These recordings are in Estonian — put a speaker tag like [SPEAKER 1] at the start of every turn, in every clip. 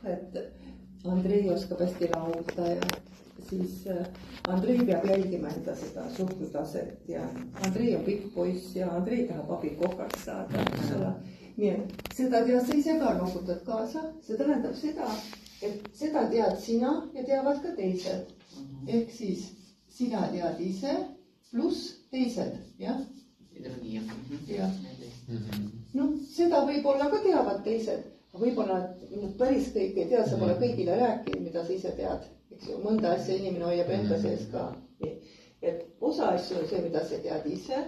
[SPEAKER 1] et Andrei oskab hästi laulda ja siis Andrei peab jälgima enda seda suhtlustaset ja Andrei on pikk poiss ja Andrei tahab abikokaks saada. Nii et seda tead sa ise ka noogutad kaasa. See tähendab seda, et seda tead sina ja teavad ka teised. Ehk siis sina tead ise pluss teised, jah? Ja. No, seda võib-olla ka teavad teised. Võib-olla päris kõik ei tea, sa pole kõigile rääkinud, mida sa ise tead. Eks ju, mõnda asja inimene hoiab enda sees ka. Nii. Et osa asju on see, mida sa tead ise,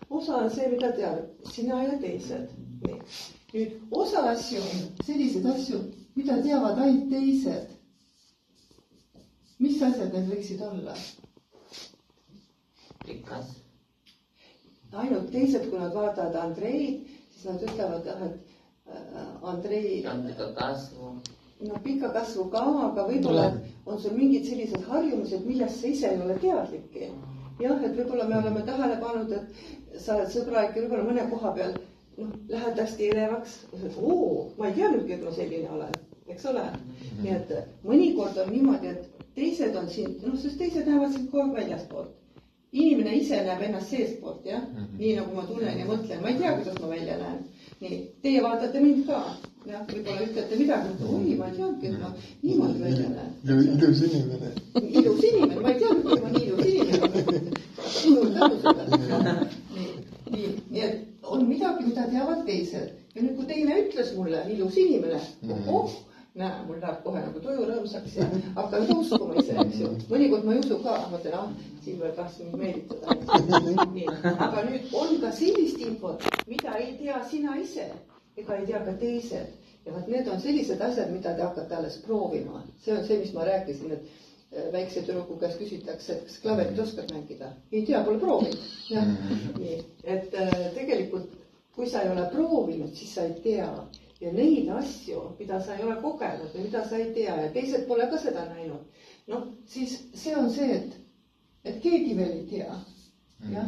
[SPEAKER 1] osa on see, mida tead sina ja teised. Nii. Nüüd osa asju on sellised asju, mida teavad ainult teised. Mis asjad need võiksid olla?
[SPEAKER 2] Pikas.
[SPEAKER 1] Ainult teised, kui nad vaatavad Andreid, siis nad ütlevad, et Andrei...
[SPEAKER 2] On pika kasvu.
[SPEAKER 1] No pika kasvu ka, aga võib-olla on sul mingid sellised harjumused, millest sa ise ei ole teadlikki. Jah, et võib-olla me oleme tähele pannud, et sa oled sõbralik ja võib-olla mõne koha peal lähed hästi elevaks. Ma ei teadnudki, et ma selline olen, eks ole? Nii et mõnikord on niimoodi, et teised on siin, sest teised näevad siin kogu aeg väljaspoolt. Inimene ise näeb ennast seestpoolt, jah? Nii nagu ma tunnen ja mõtlen. Ma ei tea, kuidas ma välja näen. Nii, teie vaatate mind ka. Ja, võib-olla ütlete midagi, et oi, ma ei teadki, et ma niimoodi välja näen.
[SPEAKER 3] Ilus inimene.
[SPEAKER 1] Ilus inimene, ma ei teadki, et ma nii ilus inimene. Suur tänu seda. Nii, et on midagi, mida teavad teised. Ja nüüd, kui teine ütles mulle, ilus inimene, näe, mul läheb kohe nagu tuju rõõmsaks ja hakkan uskuma ise, eks ju. Mõnikord ma ei usu ka, mõtlen, Silver tahaks mind meelitada. Aga nüüd on ka sellist infot, mida ei tea sina ise ega ei tea ka teised. Ja need on sellised asjad, mida te hakkate alles proovima. See on see, mis ma rääkisin, et väikse tüdruku käest küsitakse, et kas klaverit oskad mängida. Ei tea, pole proovinud. Et tegelikult, kui sa ei ole proovinud, siis sa ei tea. Ja neid asju, mida sa ei ole kogenud ja mida sa ei tea ja teised pole ka seda näinud. Siis see on see, et keegi veel ei tea. Ja?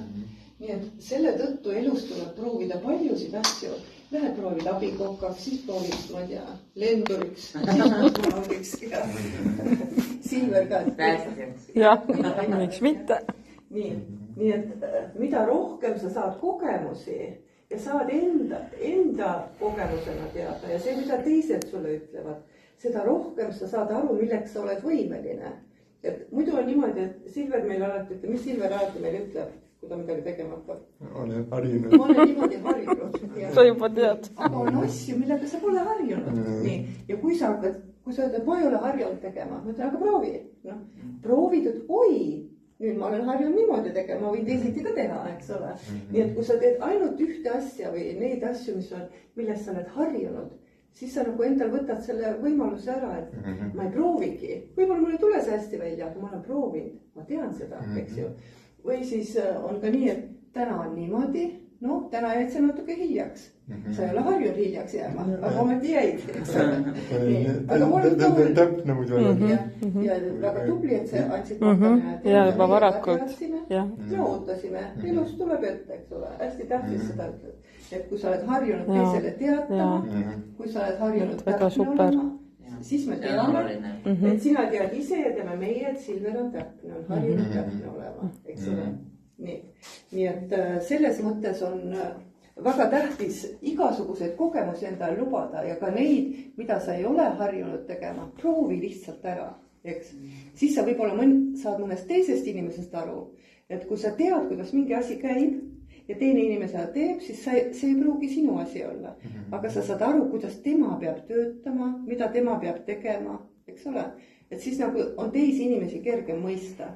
[SPEAKER 1] Nii et selle tõttu elus tuleb proovida paljusid asju. Lähed proovid abikokaks, siis proovid, ma ei tea, lenduriks, siis kosmonaudiks ja Silver ka.
[SPEAKER 4] Jah, miks mitte.
[SPEAKER 1] Nii et mida rohkem sa saad kogemusi ja saad enda kogemusena teada ja see, mida teised sulle ütlevad, seda rohkem sa saad aru, milleks sa oled võimeline. Et muidu on niimoodi, et Silver meil alati ütleb, mis Silver alati meil ütleb, kui ta midagi tegema hakkab?
[SPEAKER 3] Olen harjunud.
[SPEAKER 1] Ma olen niimoodi harjunud.
[SPEAKER 4] Sa juba tead.
[SPEAKER 1] Aga on asju, millega sa pole harjunud. Nii. Ja kui sa ütled, ma ei ole harjunud tegema, ma ütlen, aga proovi. Proovid, et oi, nüüd ma olen harjunud niimoodi tegema, ma võin teisiti ka teha, eks ole. Nii et kui sa teed ainult ühte asja või neid asju, millest sa oled harjunud, siis sa nagu endal võtad selle võimaluse ära, et ma ei proovigi. Võib-olla mul ei tule see hästi välja, aga ma olen proovinud, ma tean seda, eks ju. Või siis on ka nii, et täna on niimoodi, täna jäid see natuke hiljaks. Sa ei ole harjunud hiljaks jääma, aga ometi jäid.
[SPEAKER 3] Täpne muidu on.
[SPEAKER 1] Ja väga tubli, et see andsid makkane.
[SPEAKER 4] Ja juba varakult.
[SPEAKER 1] Ja ootasime, elus tuleb ette, eks ole. Hästi tähtis seda ütled. Et kui sa oled harjunud teisele teatama, kui sa oled harjunud täpne olema, siis me teame, et sina tead ise ja teame meie, et Silver on täpne, on harjunud täpne olema, eks ole. Nii et selles mõttes on väga tähtis igasuguseid kogemusi endale lubada ja ka neid, mida sa ei ole harjunud tegema, proovi lihtsalt ära, eks. Siis sa võib-olla saad mõnest teisest inimesest aru, et kui sa tead, kuidas mingi asi käib ja teine inimene seda teeb, siis see ei pruugi sinu asi olla. Aga sa saad aru, kuidas tema peab töötama, mida tema peab tegema, eks ole. Et siis nagu on teisi inimesi kergem mõista.